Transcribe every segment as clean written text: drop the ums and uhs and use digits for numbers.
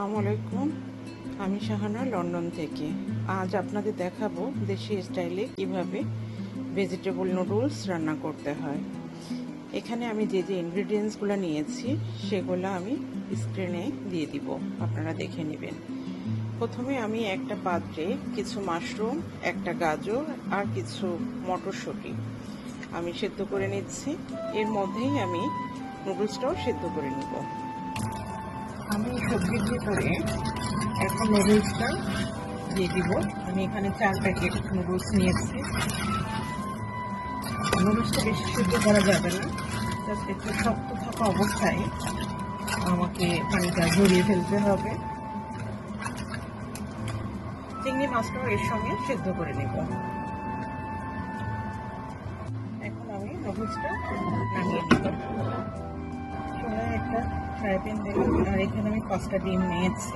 আসসালামু আলাইকুম, আমি শাহানা লন্ডন থেকে। আজ আপনাদের দেখাবো দেশি স্টাইলে কিভাবে ভেজিটেবল নুডলস রান্না করতে হয়। এখানে আমি যে যে ইনগ্রিডিয়েন্টসগুলো নিয়েছি সেগুলো আমি স্ক্রিনে দিয়ে দিব, আপনারা দেখে নেবেন। প্রথমে আমি একটা পাত্রে কিছু মাশরুম, একটা গাজর আর কিছু মটরশুঁটি আমি সেদ্ধ করে নিচ্ছি। এর মধ্যেই আমি নুডলসটাও সেদ্ধ করে নিব। আমি সবজির ভিতরে এখন নুডলসটা দিয়ে দিব। আমি এখানে 4 প্যাকেট নুডলস নিয়েছি। নুডলসটা বেশি সিদ্ধ করা যাবে না, জাস্ট একটু শক্ত থাকা অবস্থায় আমাকে পানিটা ঝরিয়ে ফেলতে হবে। চিংড়ি মাছটাও এর সঙ্গে সেদ্ধ করে নেব। এখন আমি নুডলসটা নামিয়ে নেব। চুলায় একটা ফ্রাই প্যান দিলাম, আর এখানে আমি 5টা ডিম নিয়েছি।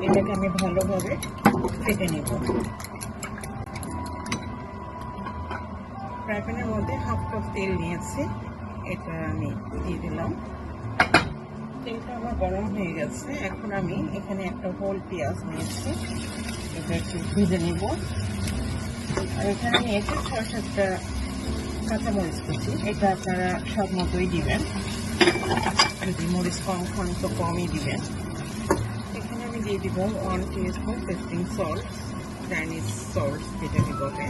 এটাকে আমি ভালোভাবে ফেটে নেব। ফ্রাই প্যানের মধ্যে 1/2 কাপ তেল নিয়েছি, এটা আমি দিয়ে দিলাম। তেলটা আমার গরম হয়ে গেছে। এখন আমি এখানে একটা হোল পেঁয়াজ নিয়েছি, এটা একটু ভেজে নেব। আর এখানে নিয়েছি 6-7টা কাঁচামরিচ কুচি, এটা আপনারা সব মতোই দিবেন, যদি মরিচ কম খান তো কমই দিবেন। এখানে আমি দিয়ে দিব 1 teaspoon testing salt, Chinese salt যেটাকে বলে।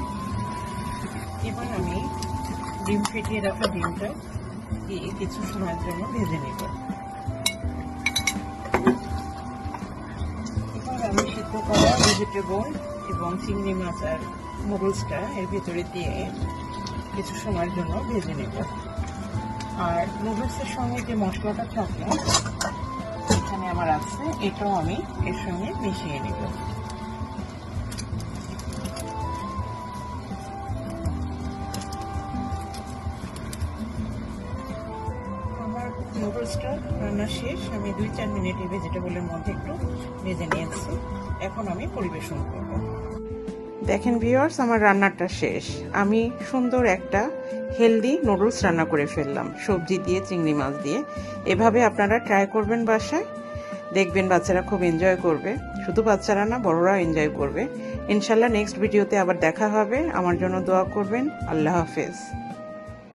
এবার আমি ডিম ফেটিয়ে রাখা ডিমটা দিয়ে কিছু সময়ের জন্য ভেজে নেব। এবার আমি সিদ্ধ করা ভেজিটেবল এবং চিংড়ি মাছ আর নুডলসটা এর ভিতরে দিয়ে কিছু সময়ের জন্য ভেজে নেব। আর নুডলসের সঙ্গে যে মশলাটা থাকলো এখানে আমার আছে, এটাও আমি এর সঙ্গে মিশিয়ে নেব। আমার নুডলসটা রান্না শেষ। আমি 2-4 মিনিট এই ভেজিটেবলের মধ্যে একটু ভেজে নিয়েছি। এখন আমি পরিবেশন করব। দেখেন ভিউয়ার্স, আমার রান্নাটা শেষ। আমি সুন্দর একটা হেলদি নুডলস রান্না করে ফেললাম, সবজি দিয়ে, চিংড়ি মাছ দিয়ে। এভাবে আপনারা ট্রাই করবেন বাসায়, দেখবেন বাচ্চারা খুব এনজয় করবে। শুধু বাচ্চারা না, বড়রাও এনজয় করবে। ইনশাল্লাহ নেক্সট ভিডিওতে আবার দেখা হবে। আমার জন্য দোয়া করবেন। আল্লাহ হাফেজ।